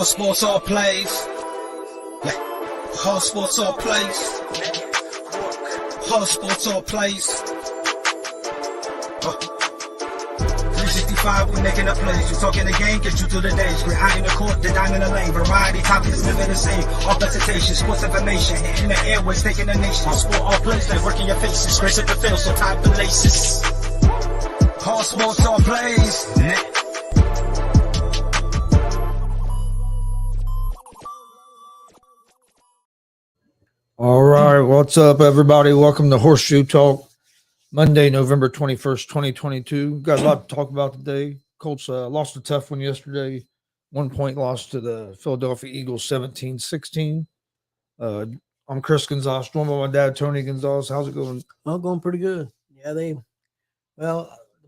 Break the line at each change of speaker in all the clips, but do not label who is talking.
Hard sports all plays. Yeah. Hard sports all plays. Hard sports all plays. 365, we making a plays. You talking the game, get you through the days. We're high in the court, the dime in the lane. Variety topics, living the same. All presentation, sports information. In the airways, taking the nation. Hard sport all plays, they working your faces. Grace at the field, so tie the laces. Hard sports all plays.
All right, what's up, everybody? Welcome to Horseshoe Talk, Monday, November 21st, 2022. Got a lot to talk about today. Colts lost a tough one yesterday. 1 point loss to the Philadelphia Eagles, 17-16. I'm Chris Gonzalez, joined by my dad, Tony Gonzalez. How's it going?
Well, going pretty good. Yeah, the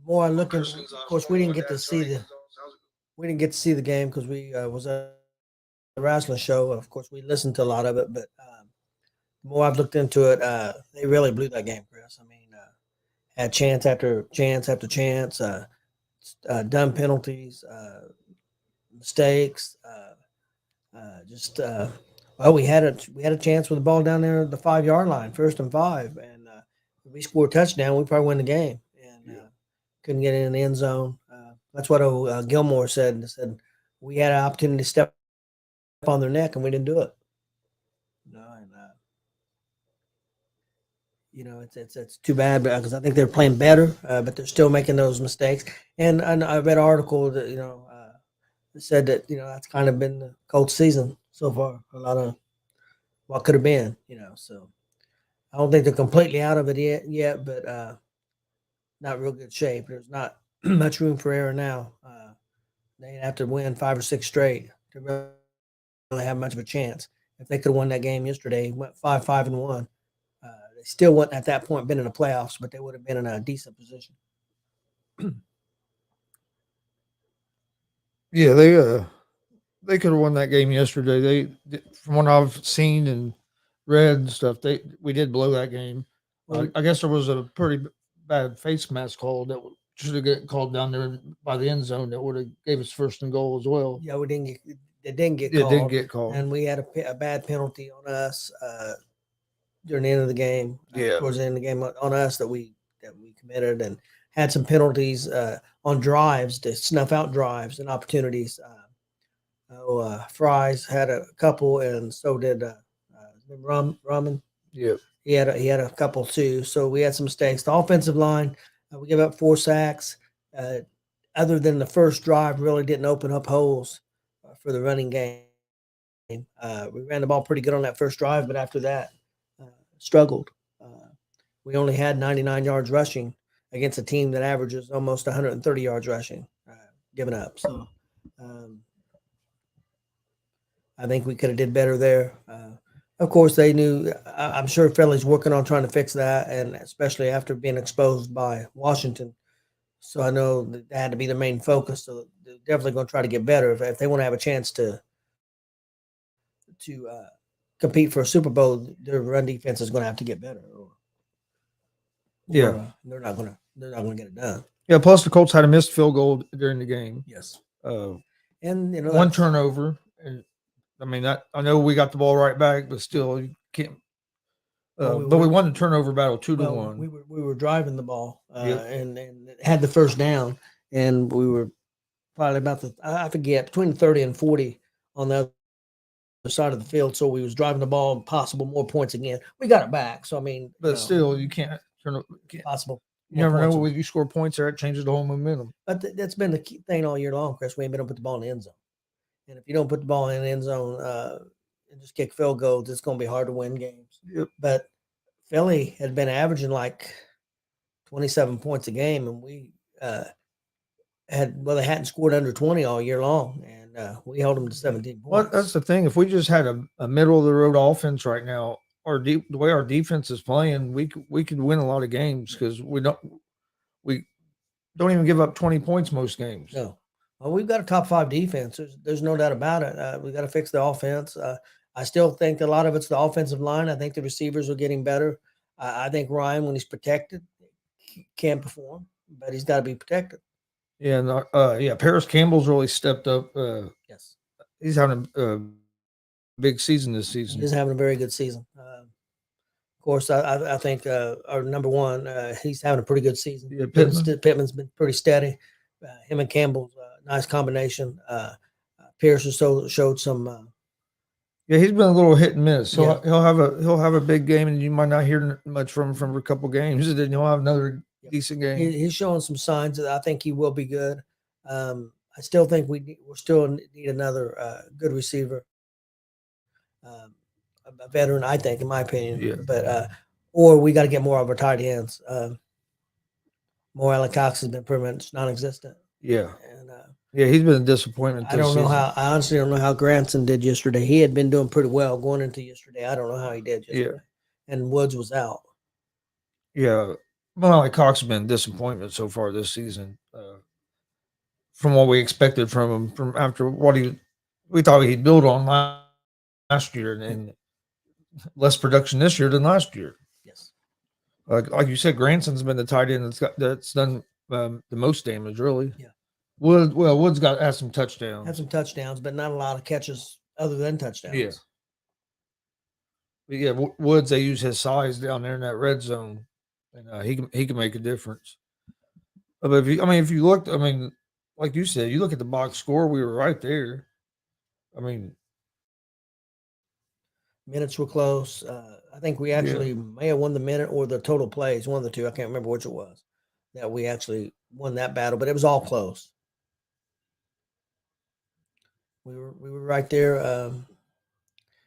more I look at, of course, we didn't get to see the game because we was at the wrestling show. Of course, we listened to a lot of it, but the more I've looked into it, they really blew that game, Chris. I mean, had chance after chance after chance, dumb penalties, mistakes. We had a chance with the ball down there at the 5-yard line, 1st and 5, and if we scored a touchdown, we probably win the game. And couldn't get in the end zone. That's what Gilmore said. He said we had an opportunity to step on their neck, and we didn't do it. It's too bad because I think they're playing better, but they're still making those mistakes. And I read an article that said that that's kind of been the Colts season so far. A lot of what could have been, So I don't think they're completely out of it yet, but not real good shape. There's not much room for error now. They have to win 5 or 6 straight to really have much of a chance. If they could have won that game yesterday, went 5-5-1. They still wouldn't at that point been in the playoffs, but they would have been in a decent position.
Yeah, they could have won that game yesterday. From what I've seen and read and stuff, we did blow that game. I guess there was a pretty bad face mask call that should have gotten called down there by the end zone that would have gave us 1st and goal as well.
Yeah, it didn't get called. And we had a bad penalty on us during the end of the game. Towards the end of the game on us that we committed, and had some penalties on drives to snuff out drives and opportunities. Fries had a couple, and so did Raman.
Yeah,
he had a couple too. So we had some mistakes. The offensive line, we gave up 4 sacks. Other than the first drive, really didn't open up holes for the running game. We ran the ball pretty good on that first drive, but after that, struggled. We only had 99 yards rushing against a team that averages almost 130 yards rushing, given up. So I think we could have did better there. Of course, they knew. I'm sure Philly's working on trying to fix that, and especially after being exposed by Washington. So I know that had to be the main focus. So they're definitely going to try to get better if they want to have a chance to compete for a Super Bowl. Their run defense is going to have to get better. They're not going to get it done.
Yeah. Plus, the Colts had a missed field goal during the game.
Yes.
And one turnover. And I mean, I know we got the ball right back, but still, you can't. But we won the turnover battle 2-1.
We were driving the ball and had the first down, and we were probably about I forget, between 30 and 40 on the other side of the field. So we was driving the ball and possible more points again. We got it back. So I mean,
but still, you can't turn it.
Possible.
You never know when you score points there, it changes the whole momentum.
But that's been the key thing all year long, Chris. We ain't been able to put the ball in the end zone. And if you don't put the ball in the end zone and just kick field goals, it's going to be hard to win games.
Yep.
But Philly had been averaging like 27 points a game, and we they hadn't scored under 20 all year long, and we held them to 17 points.
Well, that's the thing. If we just had a middle of the road offense right now, the way our defense is playing, we could win a lot of games because we don't even give up 20 points most games.
No. Well, we've got a top 5 defense. There's no doubt about it. We got to fix the offense. I still think a lot of it's the offensive line. I think the receivers are getting better. I think Ryan, when he's protected, can perform, but he's got to be protected.
Yeah, and Paris Campbell's really stepped up.
Yes,
he's having a big season this season.
He's having a very good season. Of course, I think our number one, he's having a pretty good season.
Yeah, Pittman.
Pittman's been pretty steady. Him and Campbell's nice combination. Pierce showed some.
Yeah, he's been a little hit and miss.
Yeah.
He'll have a big game, and you might not hear much from him for a couple games, and then he'll have another decent game.
He's showing some signs that I think he will be good. I still think we still need another good receiver, a veteran. I think, in my opinion,
Yeah.
but or we got to get more of our tight ends. Morella Cox has been pretty much non-existent.
Yeah,
And
yeah, he's been a disappointment.
I don't know how. I honestly don't know how Granson did yesterday. He had been doing pretty well going into yesterday. I don't know how he did yesterday. Yeah. And Woods was out.
Yeah, well, Cox has been a disappointment so far this season. From what we expected from him, from after what we thought he'd build on last year, and less production this year than last year.
Yes.
Like you said, Granson's been the tight end that's done the most damage, really.
Yeah.
Woods has some touchdowns.
Had some touchdowns, but not a lot of catches other than touchdowns.
Yeah. But yeah, Woods, they use his size down there in that red zone, and he can make a difference. But if you looked, like you said, you look at the box score, we were right there.
Minutes were close. I think we actually may have won the minute or the total plays, one of the two. I can't remember which it was that we actually won that battle, but it was all close. We were right there.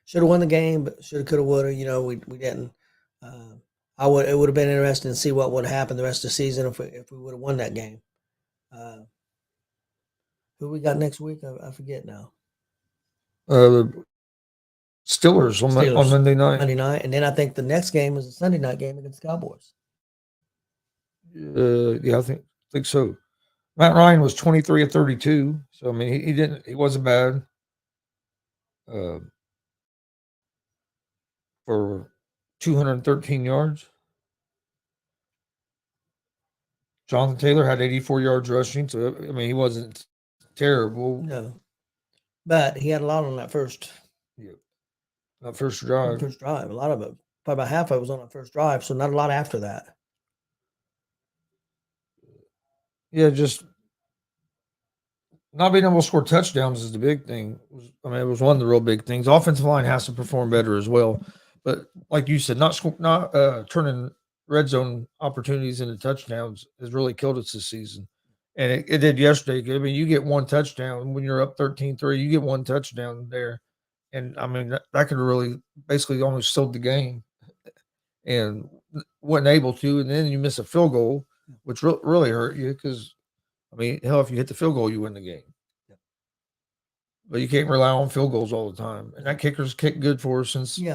Should have won the game, but should have, could have, would have. We didn't. It would have been interesting to see what would happen the rest of the season if we would have won that game. Who we got next week? I forget now.
Steelers on Monday night.
Monday night, and then I think the next game is a Sunday night game against the Cowboys.
Yeah, I think so. Matt Ryan was 23 of 32, so he wasn't bad. For 213 yards. Jonathan Taylor had 84 yards rushing, so he wasn't terrible.
No, but he had a lot on that first.
Yeah, that first drive.
A lot of it, probably about half of it was on that first drive, so not a lot after that.
Yeah, just not being able to score touchdowns is the big thing. It was one of the real big things. Offensive line has to perform better as well, but like you said, not turning red zone opportunities into touchdowns has really killed us this season. And it did yesterday. You get one touchdown when you're up 13-3, you get one touchdown there. And that could really basically almost sealed the game and wasn't able to. And then you miss a field goal, which really hurt you because, hell, if you hit the field goal, you win the game. Yeah. But you can't rely on field goals all the time. And that kicker's kicked good for us since we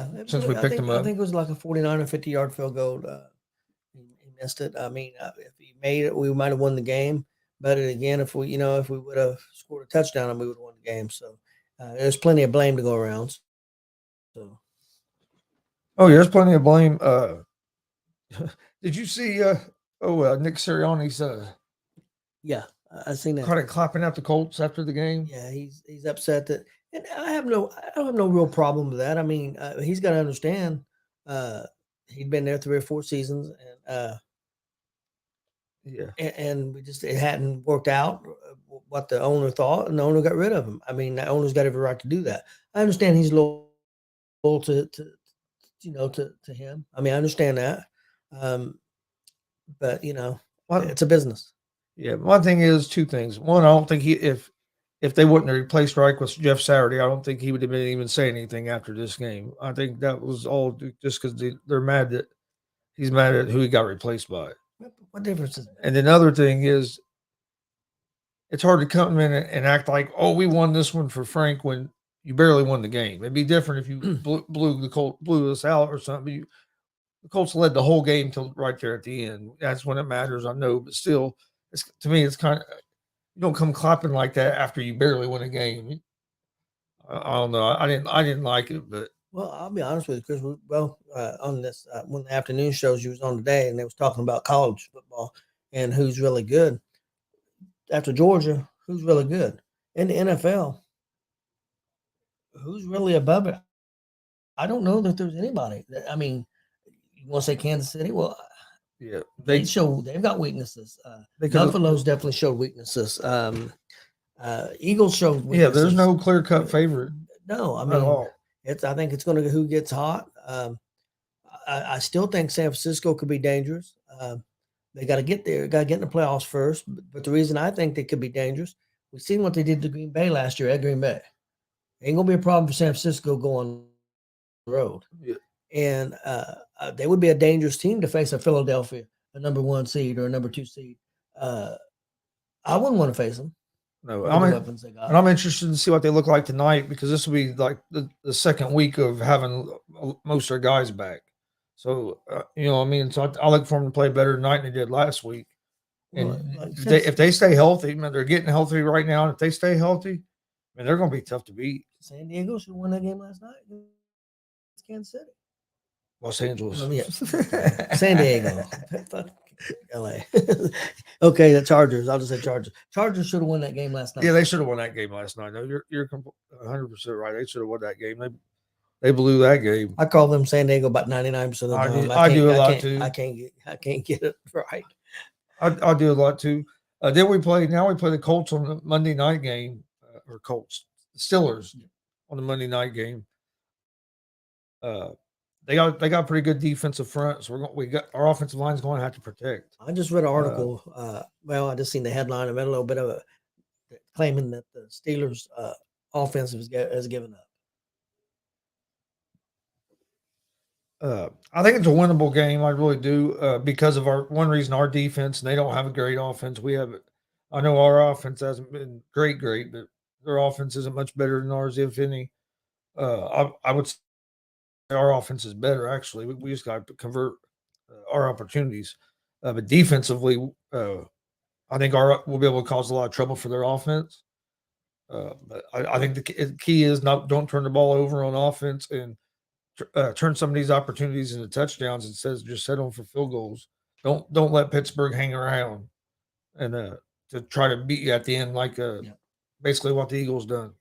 picked him up.
I think it was like a 49 or 50-yard field goal. He missed it. If he made it, we might have won the game. But again, if we would have scored a touchdown, we would have won the game. So there's plenty of blame to go around. So.
Oh, yeah, there's plenty of blame. Did you see? Nick Sirianni's.
Yeah, I seen that.
Kind of clapping out the Colts after the game.
Yeah, he's upset that, and I don't have no real problem with that. He's got to understand. He'd been there 3 or 4 seasons, and and it hadn't worked out what the owner thought, and the owner got rid of him. The owner's got every right to do that. I understand he's loyal to him. I understand that, but it's a business.
Yeah, one thing is 2 things. One, I don't think if they wouldn't have replaced Reich with Jeff Saturday, I don't think he would have been even saying anything after this game. I think that was all just because they're mad that he's mad at who he got replaced by.
What difference is that?
And then another thing is, it's hard to come in and act like, we won this one for Frank when you barely won the game. It'd be different if you blew us out or something. The Colts led the whole game till right there at the end. That's when it matters, I know, but still. To me, it's kind of, you don't come clapping like that after you barely win a game. I don't know. I didn't like it, but
I'll be honest with you, Chris. On this one of the afternoon shows you was on today, and they was talking about college football and who's really good. After Georgia, who's really good in the NFL? who's really above it? I don't know that there's anybody. I mean, you want to say Kansas City? Well,
Yeah,
they've got weaknesses.
they could.
Buffalo's definitely showed weaknesses. Eagles showed weaknesses.
Yeah, there's no clear cut favorite.
No, I
at
mean,
all.
I think it's going to be who gets hot. I still think San Francisco could be dangerous. They got to get there. Got to get in the playoffs first. But the reason I think they could be dangerous, we've seen what they did to Green Bay last year at Green Bay. Ain't gonna be a problem for San Francisco going the road.
Yeah.
And they would be a dangerous team to face a Philadelphia, a number 1 seed or a number 2 seed. I wouldn't want to face them.
No, I'm interested to see what they look like tonight, because this will be like the second week of having most of their guys back. So, you know what I mean? So I look for them to play better tonight than they did last week. And if they stay healthy, man, they're getting healthy right now. And if they stay healthy, man, they're going to be tough to beat.
San Diego should have won that game last night. It's Kansas City.
Los Angeles.
San Diego. LA. Okay, the Chargers. I'll just say Chargers. Chargers should have won that game last night.
Yeah, they should have won that game last night. No, you're 100% right. They should have won that game. They blew that game.
I call them San Diego about 99% of the time.
I do a lot too.
I can't get it right.
I do a lot too. Then we play the Colts on the Monday night game, or Steelers on the Monday night game. They got pretty good defensive front, so our offensive line is going to have to protect.
I just read an article. I just seen the headline. I read a little bit of it claiming that the Steelers' offense has given up.
I think it's a winnable game. I really do, because of one reason, our defense, and they don't have a great offense. I know our offense hasn't been great, but their offense isn't much better than ours, if any. I would say our offense is better, actually. We just got to convert our opportunities. But defensively, I think we'll be able to cause a lot of trouble for their offense. But I think the key is don't turn the ball over on offense, and turn some of these opportunities into touchdowns instead of just settle for field goals. Don't let Pittsburgh hang around and to try to beat you at the end, like basically what the Eagles done.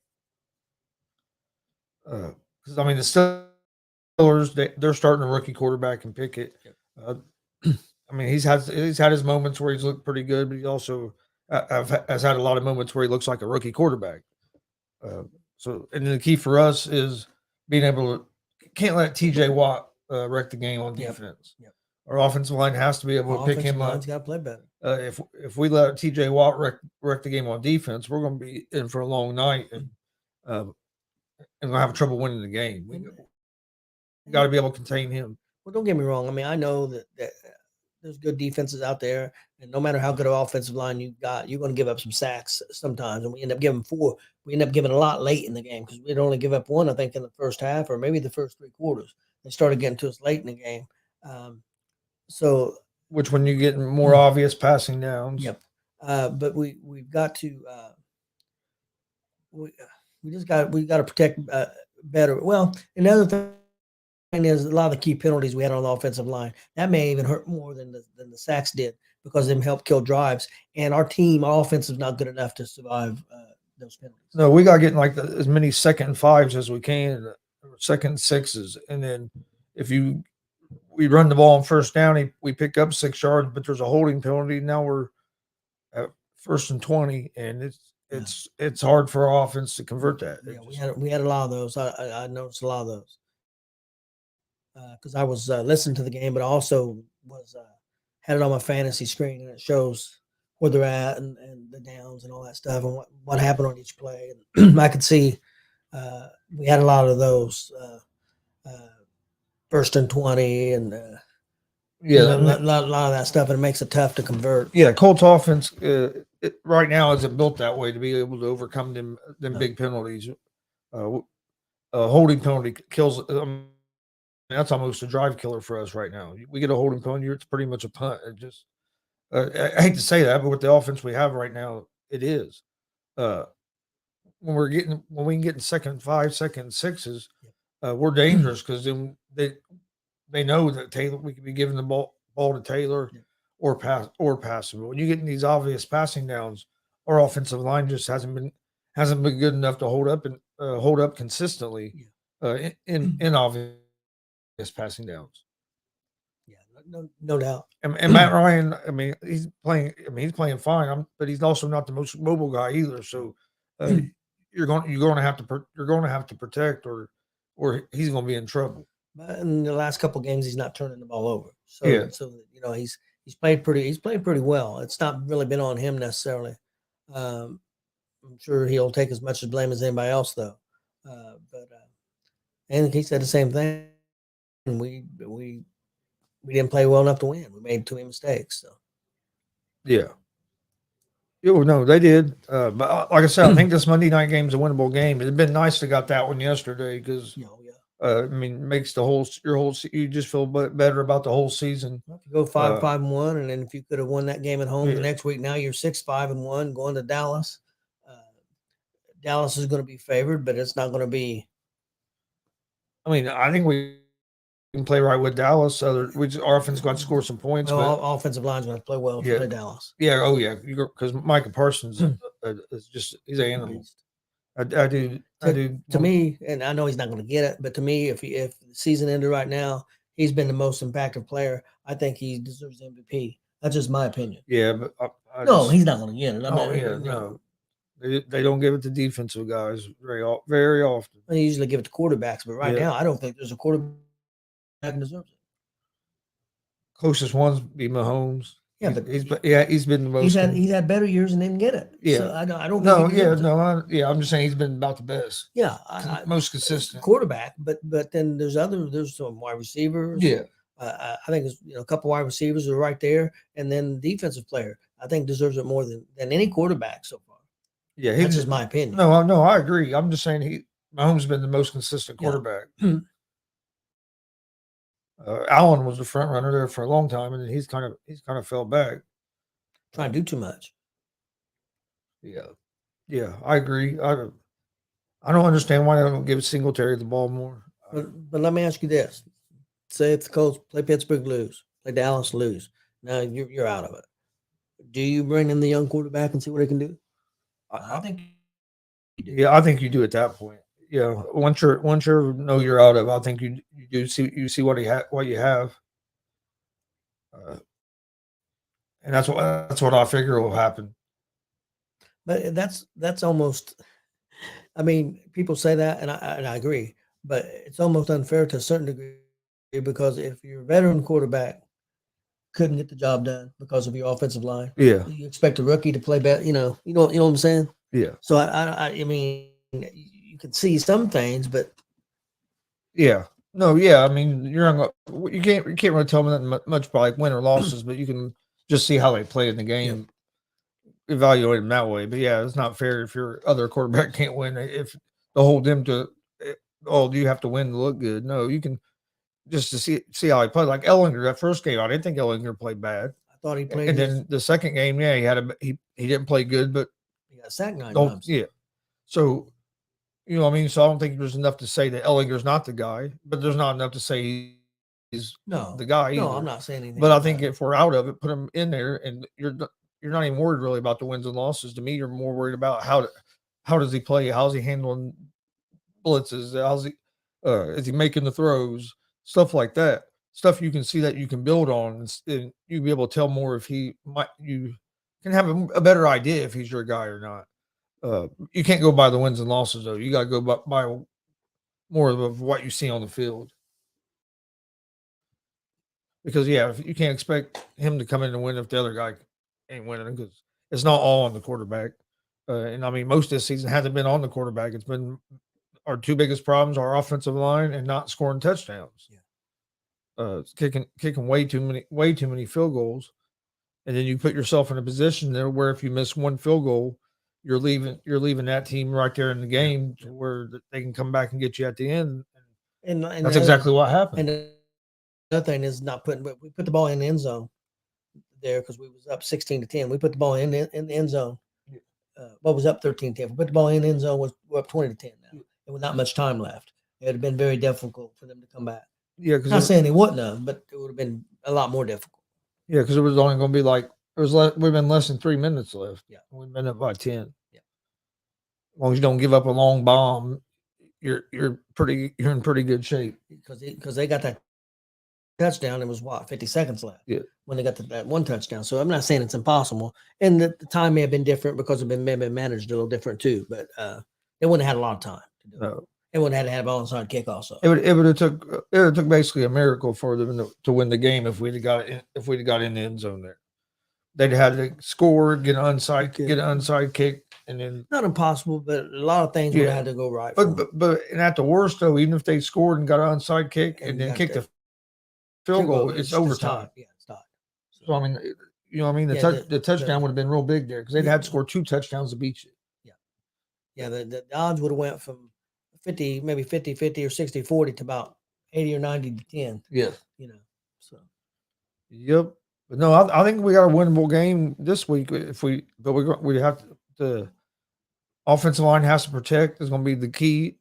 Because I mean, the Steelers, they're starting a rookie quarterback in Pickett. I mean, he's had his moments where he's looked pretty good, but he also has had a lot of moments where he looks like a rookie quarterback. So, and the key for us is being able to can't let TJ Watt wreck the game on defense.
Yep.
Our offensive line has to be able to pick him up.
He's got to play better.
If we let TJ Watt wreck the game on defense, we're going to be in for a long night, and we'll have trouble winning the game. We got to be able to contain him.
Well, don't get me wrong. I mean, I know that there's good defenses out there, and no matter how good an offensive line you've got, you're going to give up some sacks sometimes, and we end up giving 4. We end up giving a lot late in the game because we'd only give up 1, I think, in the first half or maybe the first 3 quarters. They started getting to us late in the game. So,
which when you get more obvious passing downs.
Yep. But we've got to we got to protect better. Well, another thing is a lot of the key penalties we had on the offensive line that may even hurt more than the sacks did, because them helped kill drives. And our offense is not good enough to survive those penalties.
No, we got to get like as many 2nd and 5s as we can, or 2nd and 6s, and then if we run the ball on first down, we pick up 6 yards, but there's a holding penalty. Now we're at 1st and 20, and it's hard for our offense to convert that.
Yeah, we had a lot of those. I noticed a lot of those because I was listening to the game, but I also was had it on my fantasy screen, and it shows where they're at and the downs and all that stuff and what happened on each play. And I could see we had a lot of those 1st and 20 and a lot of that stuff, and it makes it tough to convert.
Yeah, Colts offense right now isn't built that way to be able to overcome them big penalties. Holding penalty kills. That's almost a drive killer for us right now. We get a holding penalty, it's pretty much a punt. It just I hate to say that, but with the offense we have right now, it is. When we can get in 2nd and 5, 2nd and 6s, we're dangerous, because then they know that we could be giving the ball to Taylor or passing. But when you get in these obvious passing downs, our offensive line just hasn't been good enough to hold up hold up consistently in obvious passing downs.
Yeah, no doubt.
And Matt Ryan, I mean, he's playing. I mean, he's playing fine. But he's also not the most mobile guy either. So you're going to have to protect, or he's going to be in trouble.
But in the last couple of games, he's not turning the ball over. So
Yeah.
so he's played pretty well. It's not really been on him necessarily. I'm sure he'll take as much blame as anybody else, though. And he said the same thing. We didn't play well enough to win. We made too many mistakes. So
yeah. No, they did. But like I said, I think this Monday night game is a winnable game. It'd been nice to got that one yesterday because I mean, makes you just feel better about the whole season.
If you go 5-5-1, and then if you could have won that game at home the next week, now you're 6-5-1 going to Dallas. Dallas is going to be favored, but it's not going to be.
I mean, I think we can play right with Dallas. Our offense going to score some points.
Well, offensive line's going to play well to play Dallas.
Yeah. Oh yeah. Because Micah Parsons is he's an animal. I do.
To me, and I know he's not going to get it, but to me, if the season ended right now, he's been the most impactful player. I think he deserves MVP. That's just my opinion.
Yeah, but
he's not going to get it.
No. They don't give it to defensive guys very often.
They usually give it to quarterbacks, but right now, I don't think there's a quarterback that deserves it.
Closest one's be Mahomes.
Yeah, but
he's been the most.
He's had better years and didn't get it.
Yeah,
so I don't.
No, I'm just saying he's been about the best.
Yeah,
most consistent
quarterback. But then there's some wide receivers.
Yeah,
I think it's, a couple wide receivers are right there, and then defensive player I think deserves it more than any quarterback so far.
Yeah,
that's just my opinion.
No, I agree. I'm just saying Mahomes has been the most consistent quarterback. Yeah. Allen was the front runner there for a long time, and he's kind of fell back.
Trying to do too much.
Yeah, I agree. I don't understand why they don't give Singletary the ball more.
But let me ask you this: say if the Colts play Pittsburgh, lose, play Dallas, lose, now you're out of it. Do you bring in the young quarterback and see what he can do? I think you do.
Yeah, I think you do at that point. Yeah, once you know you're out of, I think you do see what you have, and that's what I figure will happen.
But that's almost. I mean, people say that, and I agree, but it's almost unfair to a certain degree because if your veteran quarterback couldn't get the job done because of your offensive line, you expect a rookie to play better. You know what I'm saying?
Yeah.
So I mean. You can see some things, but
I mean, you can't really tell them that much by like win or losses, but you can just see how they play in the game, evaluate them that way. But yeah, it's not fair if your other quarterback can't win. If they hold them to, do you have to win to look good? No, you can just to see how he played. Like Ellinger, that first game, I didn't think Ellinger played bad.
I thought he played.
And then the second game, he didn't play good, but
he got sacked 9 times.
Yeah, so. You know what I mean? So I don't think there's enough to say that Ellinger's not the guy, but there's not enough to say he's the guy either.
No, I'm not saying anything.
But I think if we're out of it, put him in there, and you're not even worried really about the wins and losses. To me, you're more worried about how does he play? How's he handling blitzes? Is he making the throws? Stuff like that. Stuff you can see that you can build on, and you'll be able to tell more if you can have a better idea if he's your guy or not. You can't go by the wins and losses, though. You got to go by more of what you see on the field. Because, if you can't expect him to come in and win if the other guy ain't winning, because it's not all on the quarterback. And, I mean, most of this season hasn't been on the quarterback. It's been our two biggest problems, our offensive line and not scoring touchdowns. Kicking way too many field goals. And then you put yourself in a position there where if you miss one field goal, you're leaving that team right there in the game to where they can come back and get you at the end. And that's exactly what happened.
And the other thing is we put the ball in the end zone there because we was up 16-10. We put the ball in the end zone. What was up 13-10? We put the ball in the end zone. We're up 20-10 now. There was not much time left. It would have been very difficult for them to come back.
Yeah,
because not saying they wouldn't have, but it would have been a lot more difficult.
Yeah, because it was only going to be like. We've been less than 3 minutes left.
Yeah.
We've been up by 10. Yeah. As long as you don't give up a long bomb, you're in pretty good shape.
because they got that touchdown. It was what 50 seconds left.
Yeah.
When they got that one touchdown. So I'm not saying it's impossible, and the time may have been different because may have been managed a little different too. But they wouldn't have had a lot of time to do it.
No,
They wouldn't have had to have onside kick also.
it would have took basically a miracle for them to win the game if we'd have got in the end zone there. They'd had to score, get an onside kick, and then
Not impossible, but a lot of things would have had to go right.
But and at the worst though, even if they scored and got an onside kick and then kicked the field goal, it's overtime.
Yeah, it's tied.
So I mean, the touchdown would have been real big there because they'd had to score 2 touchdowns to beat you.
Yeah, the odds would have went from 50, maybe 50-50 or 60-40 to about 80 or 90 to 10.
Yeah.
So.
Yep. But no, I think we got a winnable game this week. We have to, the offensive line has to protect is going to be the key,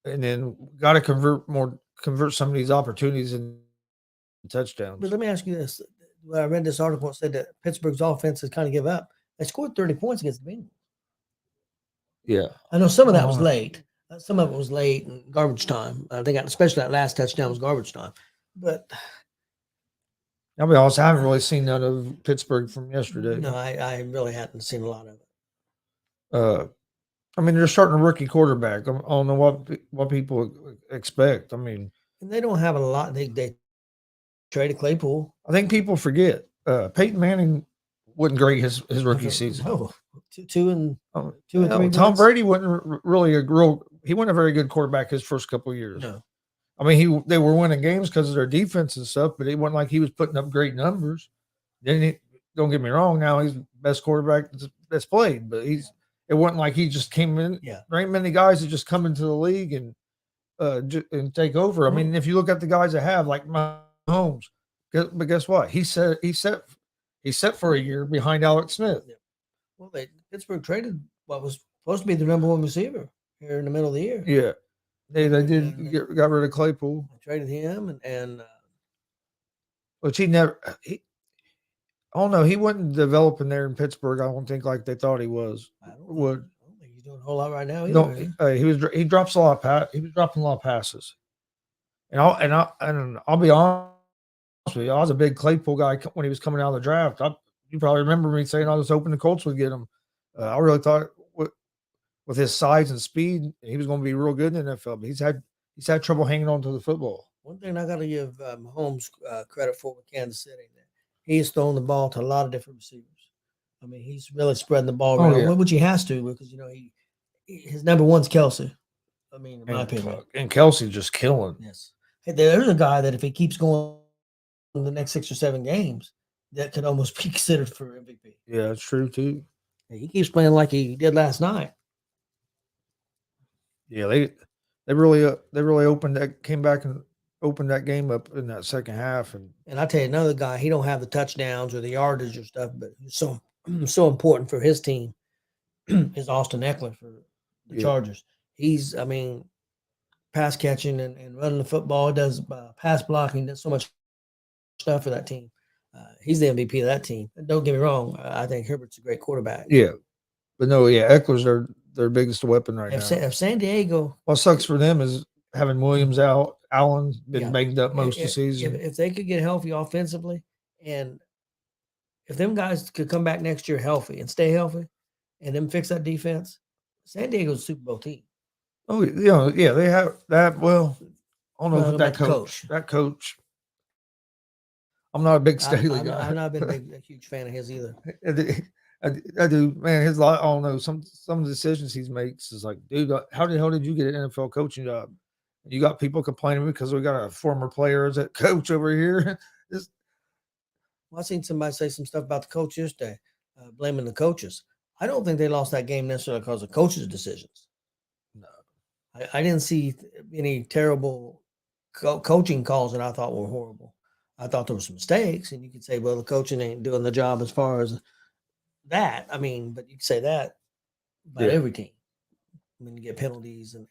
and then got to convert some of these opportunities into touchdowns.
But let me ask you this: when I read this article, it said that Pittsburgh's offense has kind of give up. They scored 30 points against the Bengals.
Yeah,
I know some of that was late. Some of it was late and garbage time. They got, especially that last touchdown was garbage time. But
I'll be honest, I haven't really seen none of Pittsburgh from yesterday.
No, I really hadn't seen a lot of it.
I mean, they're starting a rookie quarterback. I don't know what people expect. I mean,
and they don't have a lot. They traded Claypool.
I think people forget Peyton Manning wasn't great his rookie season.
No, two and 3
Tom Brady wasn't really he wasn't a very good quarterback his first couple of years.
No.
I mean, they were winning games because of their defense and stuff, but it wasn't like he was putting up great numbers. Then don't get me wrong, now he's the best quarterback that's played, but it wasn't like he just came in.
Yeah.
There ain't many guys that just come into the league and take over. I mean, if you look at the guys that have, like Mahomes, but guess what? He set for a year behind Alex Smith.
Yeah. Well, Pittsburgh traded what was supposed to be the number 1 receiver here in the middle of the year.
Yeah. They got rid of Claypool.
Traded him and
which he never. I don't know. He wasn't developing there in Pittsburgh. I don't think like they thought he was.
I don't think he's doing a whole lot right now.
He drops a lot of he was dropping a lot of passes. And I'll be honest with you, I was a big Claypool guy when he was coming out of the draft. You probably remember me saying I was hoping the Colts would get him. I really thought with his size and speed, he was going to be real good in the NFL. But he's had trouble hanging on to the football.
One thing I got to give Mahomes credit for with Kansas City, that he has thrown the ball to a lot of different receivers. I mean, he's really spreading the ball around, which he has to because his number 1's Kelsey. I mean, in my opinion,
and Kelsey's just killing.
Yes, hey, there's a guy that if he keeps going in the next 6 or 7 games, that could almost be considered for MVP.
Yeah, that's true too.
He keeps playing like he did last night.
Yeah, they really came back and opened that game up in that second half. And
I tell you, another guy, he don't have the touchdowns or the yardage or stuff, but he's so important for his team is Austin Eckler for the Chargers. He's, pass catching and running the football, does pass blocking, does so much stuff for that team. He's the MVP of that team. Don't get me wrong. I think Herbert's a great quarterback.
Yeah. But no, Eckler's their biggest weapon now.
If San Diego.
What sucks for them is having Williams out. Allen's been banged up most of the season.
If they could get healthy offensively, and if them guys could come back next year healthy and stay healthy and then fix that defense, San Diego's a Super Bowl team.
Oh, they have that. Well, I don't know if that coach. I'm not a big Staley guy.
I've not been a huge fan of his either.
I do, man. I don't know. Some of the decisions he makes is like, dude, how the hell did you get an NFL coaching job? You got people complaining because we got a former player as a coach over here.
Well, I seen somebody say some stuff about the coach yesterday, blaming the coaches. I don't think they lost that game necessarily because of coaches' decisions.
No,
I didn't see any terrible coaching calls that I thought were horrible. I thought there were some mistakes, and you could say, well, the coaching ain't doing the job as far as that. But you could say that about every team. You get penalties and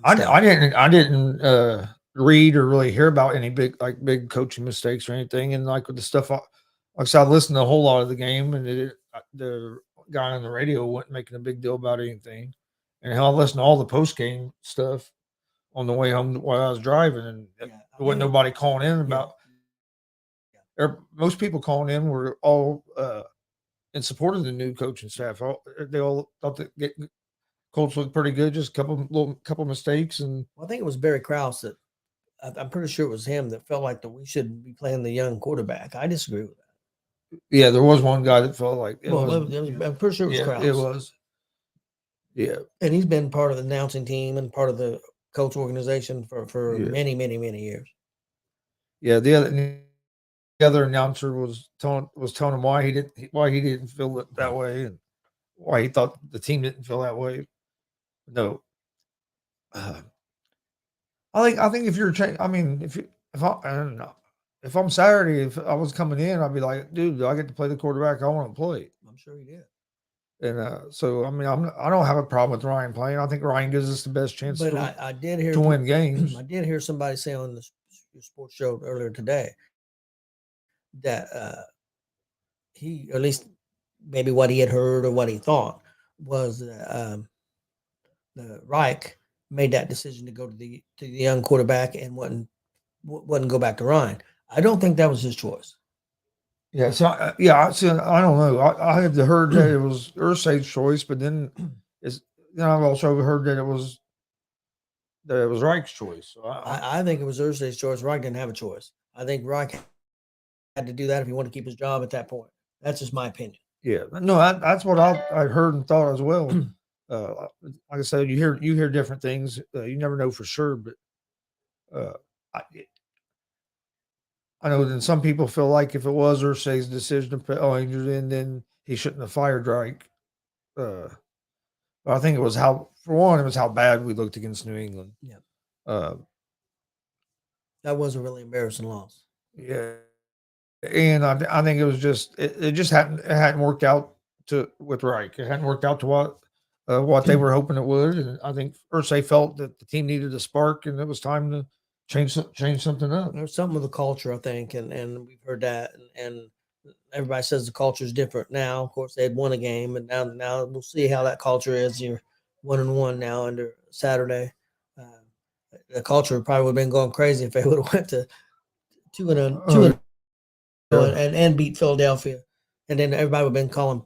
I didn't read or really hear about any big coaching mistakes or anything. And like with the stuff, like I said, I listened to a whole lot of the game, and the guy on the radio wasn't making a big deal about anything. And hell, I listened to all the post game stuff. on the way home while I was driving, and
Yeah,
there wasn't nobody calling in about. Most people calling in were all in support of the new coaching staff. They all thought that Colts looked pretty good, just a couple mistakes, and
I think it was Barry Krause that I'm pretty sure it was him that felt like that we should be playing the young quarterback. I disagree with that.
yeah, there was one guy that felt like
I'm pretty sure it was Krause.
It was. Yeah,
and he's been part of the announcing team and part of the coach organization for many years.
Yeah, the other announcer was telling him why he didn't feel it that way and why he thought the team didn't feel that way. No, I think if you're I don't know, if I'm Saturday, if I was coming in, I'd be like, dude, do I get to play the quarterback I want to play?
I'm sure he did.
And so I mean, I don't have a problem with Ryan playing. I think Ryan gives us the best chance
I did hear
to win games.
I did hear somebody say on the sports show earlier today that he, or at least maybe what he had heard or what he thought, was the Reich made that decision to go to the young quarterback and wouldn't go back to Ryan. I don't think that was his choice.
Yeah, so I don't know. I had heard that it was Irsay's choice, but then I've also heard that it was Reich's choice. So
I think it was Irsay's choice. Reich didn't have a choice. I think Reich had to do that if he wanted to keep his job at that point. That's just my opinion.
Yeah, no, that's what I heard and thought as well. Like I said, you hear different things. You never know for sure, but I know that some people feel like if it was Irsay's decision to put Andrews in, then he shouldn't have fired Reich. But I think it was how bad we looked against New England.
Yeah. That was a really embarrassing loss.
Yeah. And I think it was it just hadn't worked out with Reich. It hadn't worked out to what they were hoping it would. And I think Irsay felt that the team needed a spark and it was time to change something up.
There's something with the culture, I think, and we've heard that, and everybody says the culture is different now. Of course, they had won a game, and now we'll see how that culture is. You're 1-1 now under Saturday. The culture probably would have been going crazy if they would have went to 2-2 and beat Philadelphia, and then everybody would have been calling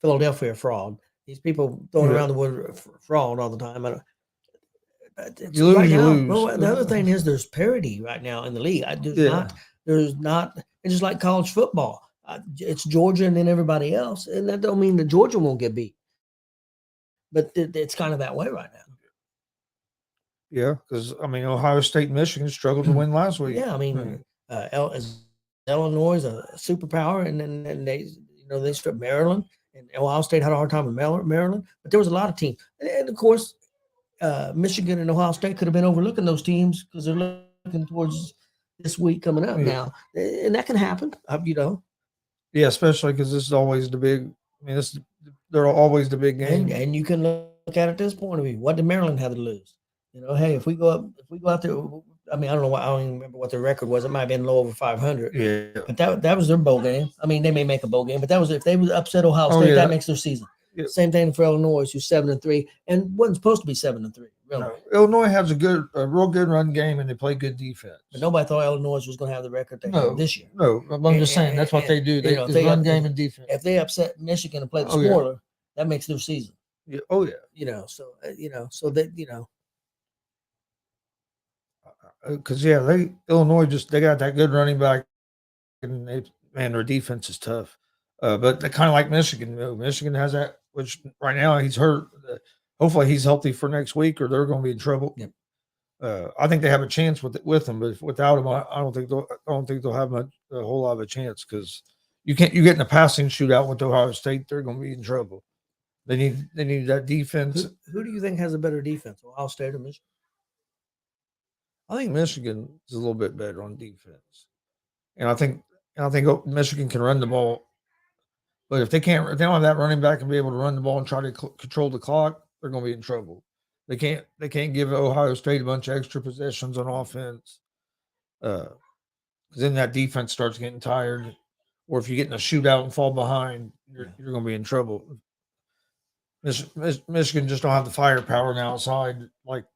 Philadelphia a fraud. These people throwing around the word fraud all the time.
You lose,
right now,
you lose.
Well, the other thing is there's parity right now in the league. There's not. It's just like college football. It's Georgia and then everybody else, and that don't mean that Georgia won't get beat. But it's kind of that way right now.
Yeah, because I mean, Ohio State and Michigan struggled to win last week.
Yeah, I mean, Illinois is a superpower, and then they stripped Maryland, and Ohio State had a hard time with Maryland. But there was a lot of teams, and of course, Michigan and Ohio State could have been overlooking those teams because they're looking towards this week coming up now, and that can happen.
Yeah, especially because this is always the big. I mean, they're always the big game,
and you can look at it this point of view. What did Maryland have to lose? Hey, if we go out there, I mean, I don't know I don't even remember what their record was. It might have been low over 500.
Yeah,
but that was their bowl game. I mean, they may make a bowl game, but that was if they would upset Ohio State, that makes their season. Yeah. Same thing for Illinois, who's 7-3, and wasn't supposed to be 7-3. Really,
no. Illinois has a real good run game, and they play good defense.
But nobody thought Illinois was going to have the record they have this year.
No, I'm just saying that's what they do. They run game and defense.
If they upset Michigan and play the spoiler, that makes their season.
Yeah. Oh yeah.
So that
because Illinois they got that good running back, and their defense is tough. But they kind of like Michigan. Michigan has that, which right now he's hurt. Hopefully he's healthy for next week, or they're going to be in trouble.
Yep.
I think they have a chance with him, but without him, I don't think they'll have a whole lot of a chance because you get in a passing shootout with Ohio State, they're going to be in trouble. They need that defense.
Who do you think has a better defense, Ohio State or Michigan?
I think Michigan is a little bit better on defense, and I think Michigan can run the ball. But if they don't have that running back and be able to run the ball and try to control the clock, they're going to be in trouble. They can't give Ohio State a bunch of extra possessions on offense, because then that defense starts getting tired. Or if you get in a shootout and fall behind, you're going to be in trouble. Michigan just don't have the firepower on the outside like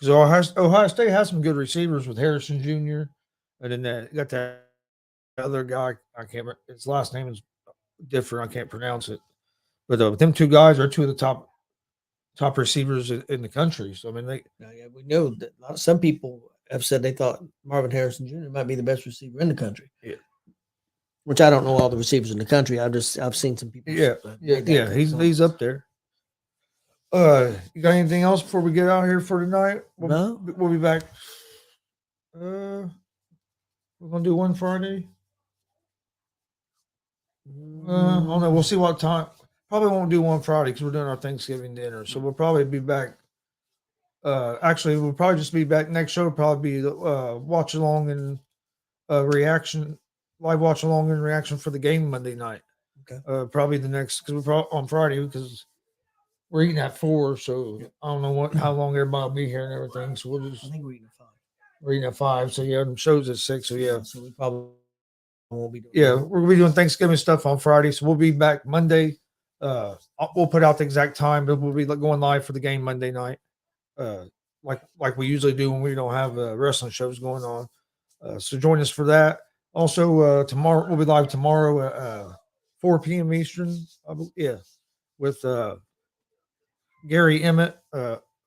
because Ohio State has some good receivers with Harrison Jr. and then got that other guy. I can't remember, his last name is different. I can't pronounce it. But them two guys are two of the top receivers in the country. So I mean,
we know that some people have said they thought Marvin Harrison Jr. might be the best receiver in the country.
Yeah.
Which I don't know all the receivers in the country. I've seen some people.
Yeah. He's up there. You got anything else before we get out here for tonight?
No.
We'll be back. We're gonna do one Friday. I don't know. We'll see what time. Probably won't do one Friday because we're doing our Thanksgiving dinner. So we'll probably be back. Actually, we'll probably just be back. Next show will probably be watch along and reaction, live watch along and reaction for the game Monday night.
Okay.
Probably the next because we're on Friday because we're eating at 4. So I don't know how long everybody will be here and everything. So we'll just.
I think we're eating at 5.
We're eating at 5. So yeah, the show's at 6. So yeah.
So we probably won't be doing.
Yeah, we're gonna be doing Thanksgiving stuff on Friday. So we'll be back Monday. We'll put out the exact time, but we'll be going live for the game Monday night, like we usually do when we don't have wrestling shows going on. So join us for that. Also, tomorrow we'll be live tomorrow at 4 p.m. Eastern. With Gary Emmett,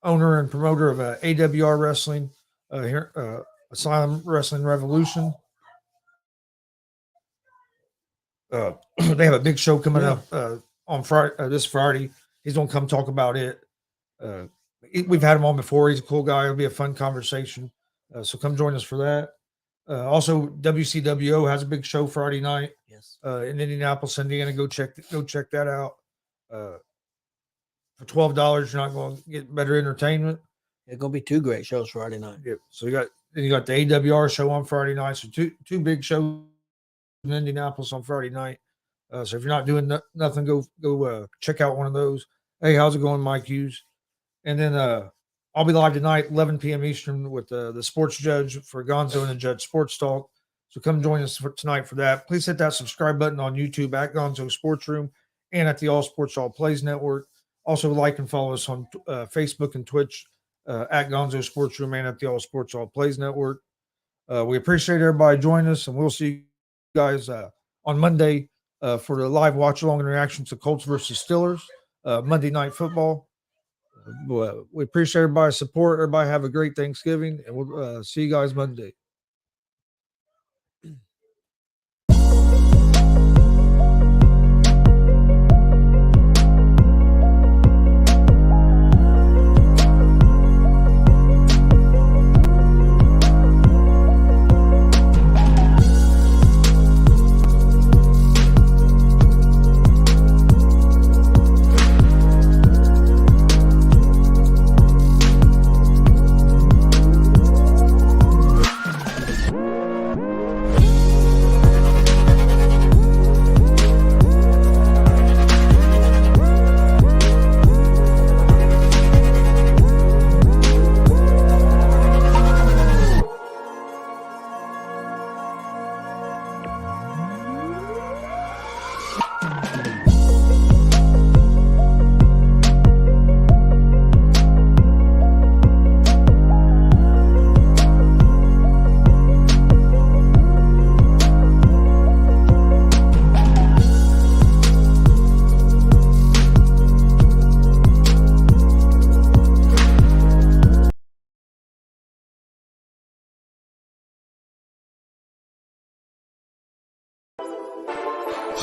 owner and promoter of AWR Wrestling, here Asylum Wrestling Revolution. They have a big show coming up on Friday. This Friday, he's gonna come talk about it. We've had him on before. He's a cool guy. It'll be a fun conversation. So come join us for that. Also, WCWO has a big show Friday night.
Yes.
In Indianapolis, Indiana. Go check that out. For $12, you're not going to get better entertainment.
It's gonna be 2 great shows Friday night.
Yeah. So you got the AWR show on Friday night. So two big shows in Indianapolis on Friday night. So if you're not doing nothing, go check out one of those. Hey, how's it going, Mike Hughes? And then I'll be live tonight, 11 p.m. Eastern, with the sports judge for Gonzo and the Judge Sports Talk. So come join us tonight for that. Please hit that subscribe button on YouTube at Gonzo Sports Room and at the All Sports All Plays Network. Also like and follow us on Facebook and Twitch at Gonzo Sports Room and at the All Sports All Plays Network. We appreciate everybody joining us, and we'll see you guys on Monday for the live watch along and reaction to Colts versus Steelers, Monday Night Football. We appreciate everybody's support. Everybody have a great Thanksgiving, and we'll see you guys Monday.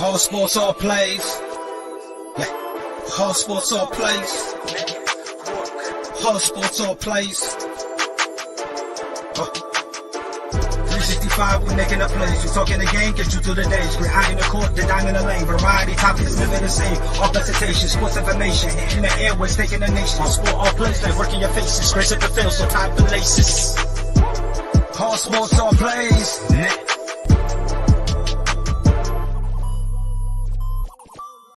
All sports, all plays. Yeah. All sports, all plays. All sports, all plays. 365, we making a plays. We talking the game, get you through the days. We're high in the court, the dime in the lane. Variety, topics, living the same. All presentation, sports information. In the airways, taking the nation. All sport, all plays, like working your faces. Grace at the field, so tie the laces. All sports, all plays.